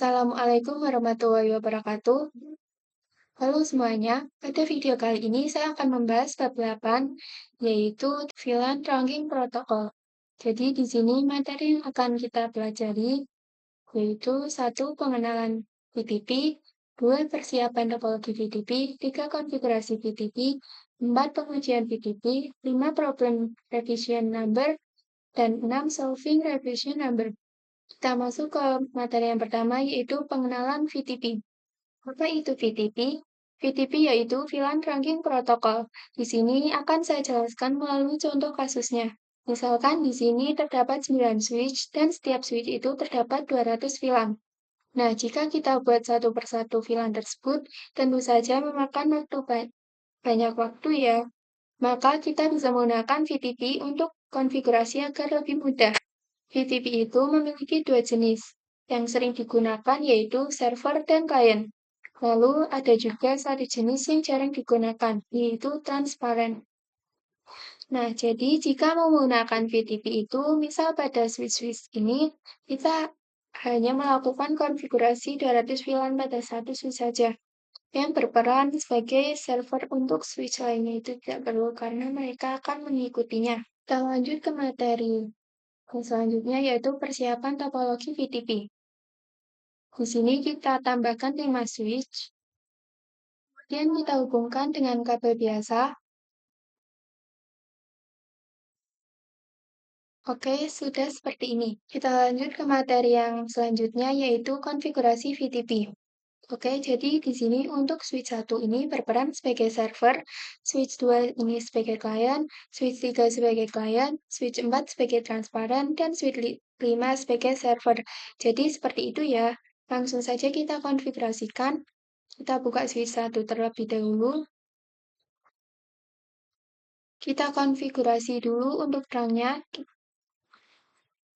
Assalamualaikum warahmatullahi wabarakatuh. Halo semuanya, pada video kali ini saya akan membahas bab 8, yaitu VLAN Trunking Protocol. Jadi di sini materi yang akan kita pelajari yaitu 1. Pengenalan VTP, 2. Persiapan topologi VTP, 3. Konfigurasi VTP, 4. Pengujian VTP, 5. Problem Revision Number, dan 6. Solving Revision Number. Kita masuk ke materi yang pertama, yaitu pengenalan VTP. Apa itu VTP? VTP yaitu VLAN Trunking Protocol. Di sini akan saya jelaskan melalui contoh kasusnya. Misalkan di sini terdapat 9 switch dan setiap switch itu terdapat 200 VLAN. Nah, jika kita buat satu persatu VLAN tersebut, tentu saja memakan banyak waktu ya. Maka kita bisa menggunakan VTP untuk konfigurasi agar lebih mudah. VTP itu memiliki dua jenis. Yang sering digunakan yaitu server dan klien. Lalu ada juga satu jenis yang jarang digunakan, yaitu transparan. Nah, jadi jika mau menggunakan VTP itu, misal pada switch-switch ini, kita hanya melakukan konfigurasi 200 VLAN pada satu switch saja, yang berperan sebagai server untuk switch lainnya itu tidak perlu karena mereka akan mengikutinya. Kita lanjut ke materi. Yang selanjutnya yaitu persiapan topologi VTP. Di sini kita tambahkan 5 switch, kemudian kita hubungkan dengan kabel biasa. Oke, sudah seperti ini. Kita lanjut ke materi yang selanjutnya yaitu konfigurasi VTP. Oke, jadi di sini untuk switch 1 ini berperan sebagai server, switch 2 ini sebagai klien, switch 3 sebagai klien, switch 4 sebagai transparan, dan switch 5 sebagai server. Jadi seperti itu ya. Langsung saja kita konfigurasikan. Kita buka switch 1 terlebih dahulu. Kita konfigurasi dulu untuk terangnya.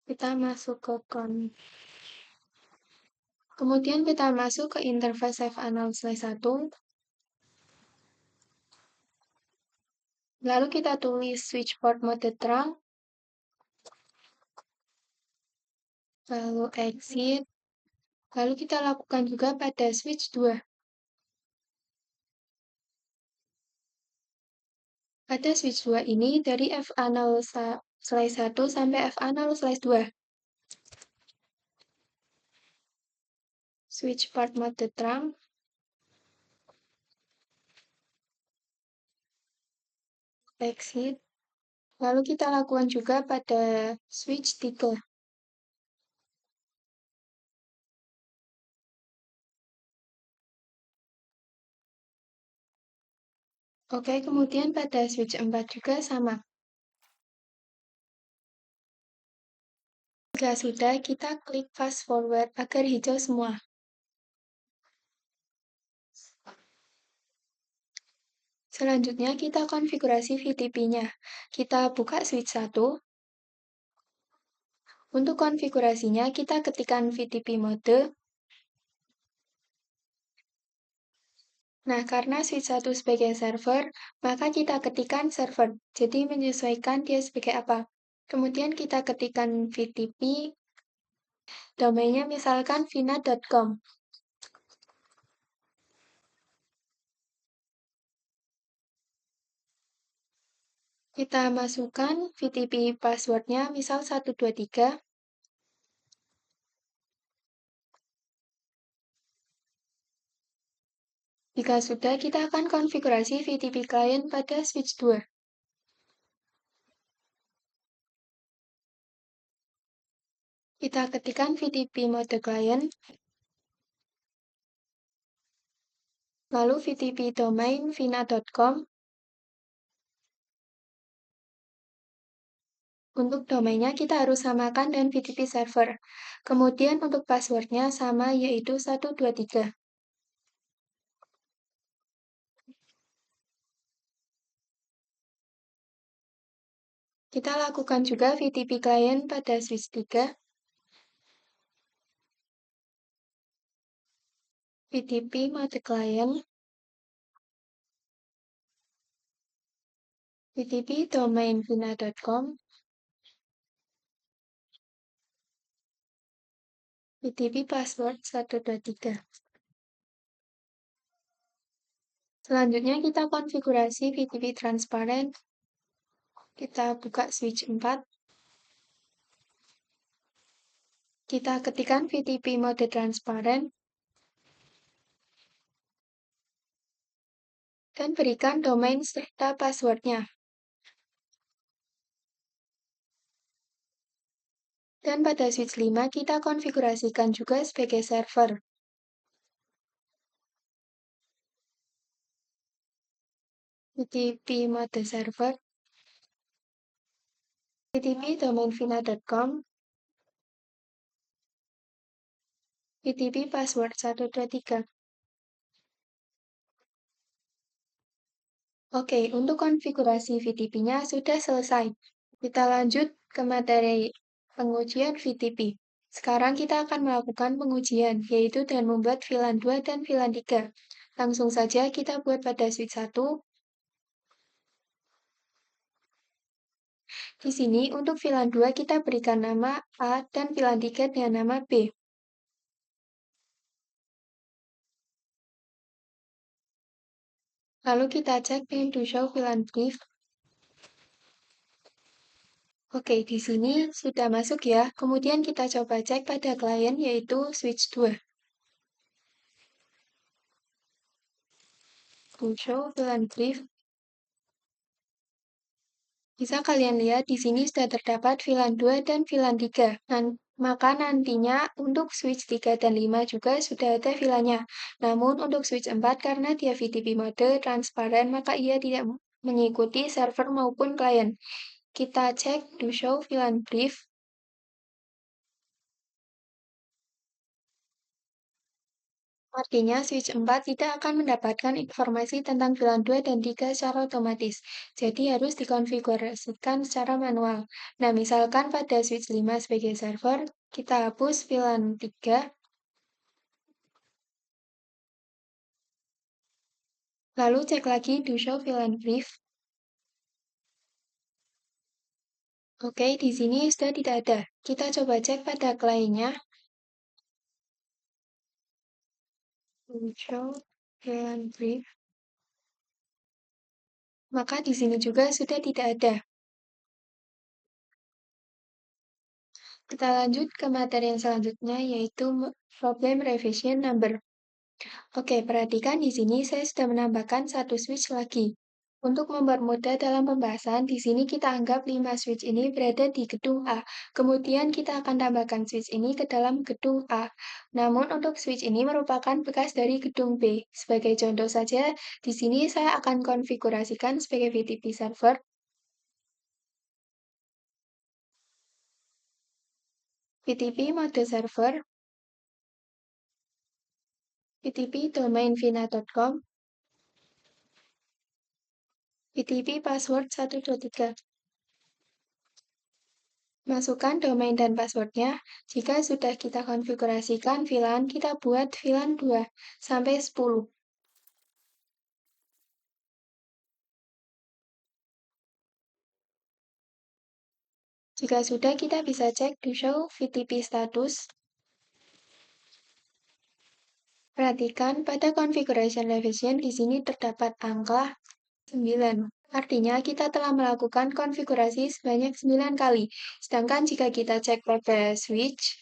Kita masuk ke Kemudian kita masuk ke interface fAnal/1. Lalu kita tulis switch port mode terang. Lalu exit. Lalu kita lakukan juga pada switch 2. Pada switch 2 ini dari fAnal/1 sampai fAnal/2. Switch port mode terang. Exit. Lalu kita lakukan juga pada switch 3. Oke, kemudian pada switch 4 juga sama. Jika sudah, kita klik fast forward agar hijau semua. Selanjutnya kita konfigurasi VTP-nya. Kita buka switch 1. Untuk konfigurasinya kita ketikkan VTP mode. Nah, karena switch 1 sebagai server, maka kita ketikkan server. Jadi menyesuaikan dia sebagai apa. Kemudian kita ketikkan VTP, domainnya misalkan vina.com. Kita masukkan VTP passwordnya, misal 123. Jika sudah, kita akan konfigurasi VTP client pada switch 2. Kita ketikkan VTP mode client, lalu VTP domain vina.com. Untuk domainnya kita harus samakan dengan VTP server. Kemudian untuk passwordnya sama yaitu 123. Kita lakukan juga VTP client pada switch 3. VTP mode client. VTP domain vina.com. PTP password 123. Selanjutnya kita konfigurasi VTP transparan. Kita buka switch 4. Kita ketikkan VTP mode transparan dan berikan domain serta passwordnya. Dan pada switch 5 kita konfigurasikan juga sebagai server. VTP mode server, VTP domain.vina.com, VTP password 123. Oke, untuk konfigurasi VTP-nya sudah selesai. Kita lanjut ke materi pengujian VTP. Sekarang kita akan melakukan pengujian, yaitu dengan membuat VLAN 2 dan VLAN 3. Langsung saja kita buat pada switch 1. Di sini untuk VLAN 2 kita berikan nama A dan VLAN 3 dengan nama B. Lalu kita cek dengan to show VLAN brief. Oke, di sini sudah masuk ya. Kemudian kita coba cek pada klien yaitu switch 2. To show VLAN brief. Bisa kalian lihat di sini sudah terdapat VLAN 2 dan VLAN 3. Maka nantinya untuk switch 3 dan 5 juga sudah ada VLAN-nya. Namun untuk switch 4 karena dia VTP mode transparan maka ia tidak mengikuti server maupun klien. Kita cek to show VLAN brief. Artinya switch 4 tidak akan mendapatkan informasi tentang VLAN 2 dan 3 secara otomatis. Jadi harus dikonfigurasikan secara manual. Nah, misalkan pada switch 5 sebagai server, kita hapus VLAN 3. Lalu cek lagi to show VLAN brief. Oke, di sini sudah tidak ada. Kita coba cek pada kliennya. To show VLAN brief. Maka di sini juga sudah tidak ada. Kita lanjut ke materi yang selanjutnya yaitu problem revision number. Oke, perhatikan di sini saya sudah menambahkan satu switch lagi. Untuk mempermudah dalam pembahasan, di sini kita anggap 5 switch ini berada di gedung A. Kemudian kita akan tambahkan switch ini ke dalam gedung A. Namun untuk switch ini merupakan bekas dari gedung B. Sebagai contoh saja, di sini saya akan konfigurasikan sebagai VTP server, VTP mode server, VTP domain.vina.com, VTP password 123. Masukkan domain dan passwordnya. Jika sudah kita konfigurasikan VLAN, kita buat VLAN 2 sampai 10. Jika sudah, kita bisa cek to show VTP status. Perhatikan pada configuration revision di sini terdapat angka 9. Artinya kita telah melakukan konfigurasi sebanyak 9 kali. Sedangkan jika kita cek pada switch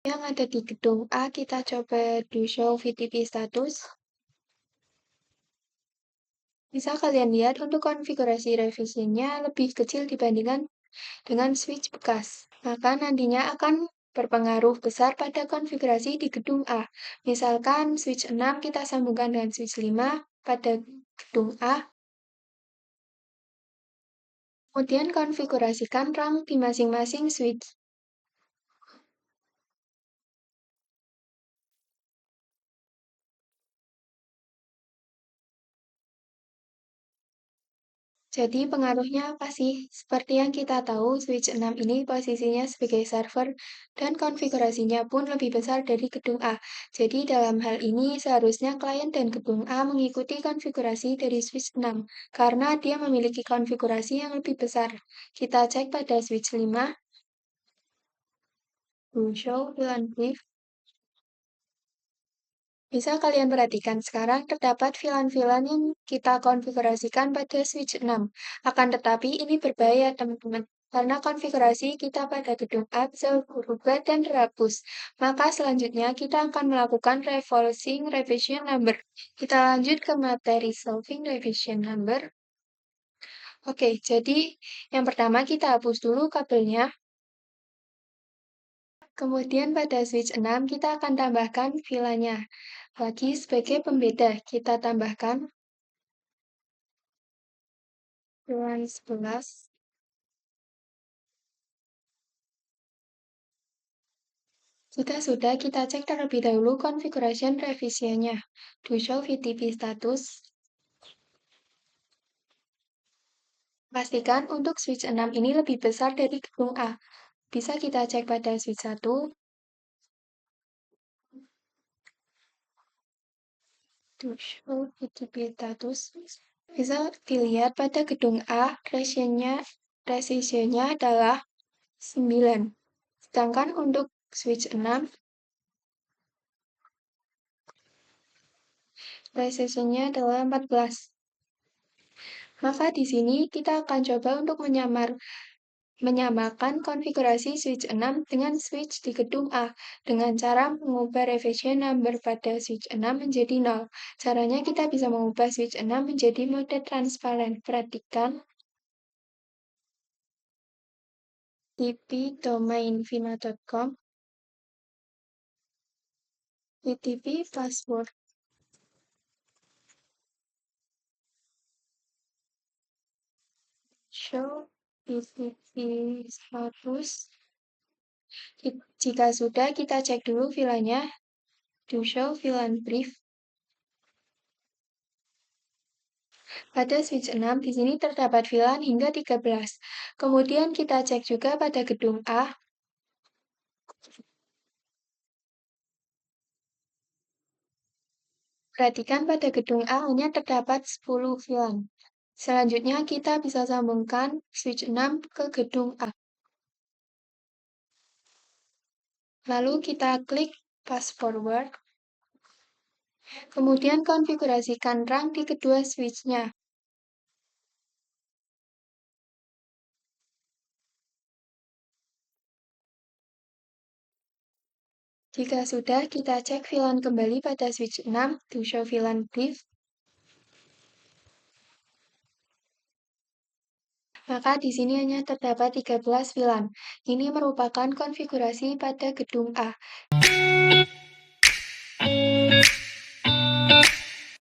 yang ada di gedung A, kita coba to show VTP status. Bisa kalian lihat untuk konfigurasi revisinya lebih kecil dibandingkan dengan switch bekas. Maka nantinya akan berpengaruh besar pada konfigurasi di gedung A. Misalkan switch 6 kita sambungkan dengan switch 5 pada gedung A. Kemudian konfigurasikan RAM di masing-masing switch. Jadi pengaruhnya apa sih? Seperti yang kita tahu, switch 6 ini posisinya sebagai server dan konfigurasinya pun lebih besar dari gedung A. Jadi dalam hal ini seharusnya klien dan gedung A mengikuti konfigurasi dari switch 6 karena dia memiliki konfigurasi yang lebih besar. Kita cek pada switch 5. To show VLAN brief. Bisa kalian perhatikan sekarang terdapat VLAN-VLAN yang kita konfigurasikan pada switch 6. Akan tetapi ini berbahaya teman-teman, karena konfigurasi kita pada gedung A bisa berubah dan terhapus. Maka selanjutnya kita akan melakukan revolving revision number. Kita lanjut ke materi solving revision number. Oke, jadi yang pertama kita hapus dulu kabelnya. Kemudian pada switch 6 kita akan tambahkan VLAN-nya. Lagi sebagai pembeda, kita tambahkan VLAN 11. Jika sudah, kita cek terlebih dahulu configuration revisinya. To show VTP status. Pastikan untuk switch 6 ini lebih besar dari gedung A. Bisa kita cek pada switch 1. To show VTP status. Bisa dilihat pada gedung A, precisionnya adalah 9. Sedangkan untuk switch 6, precisionnya adalah 14. Maka di sini kita akan coba untuk menyamakan konfigurasi switch 6 dengan switch di gedung A dengan cara mengubah revision number pada switch 6 menjadi 0. Caranya kita bisa mengubah switch 6 menjadi mode transparan. Perhatikan tp-domain-vina.com VTP password. Show VTP status. Jika sudah, kita cek dulu VLAN-nya. To show VLAN brief. Pada switch 6, di sini terdapat VLAN hingga 13. Kemudian kita cek juga pada gedung A. Perhatikan pada gedung A hanya terdapat 10 VLAN. Selanjutnya kita bisa sambungkan switch 6 ke gedung A. Lalu kita klik fast forward. Kemudian konfigurasikan rang di kedua switch-nya. Jika sudah, kita cek VLAN kembali pada switch 6 to show VLAN brief. Maka di sini hanya terdapat 13 VLAN. Ini merupakan konfigurasi pada gedung A.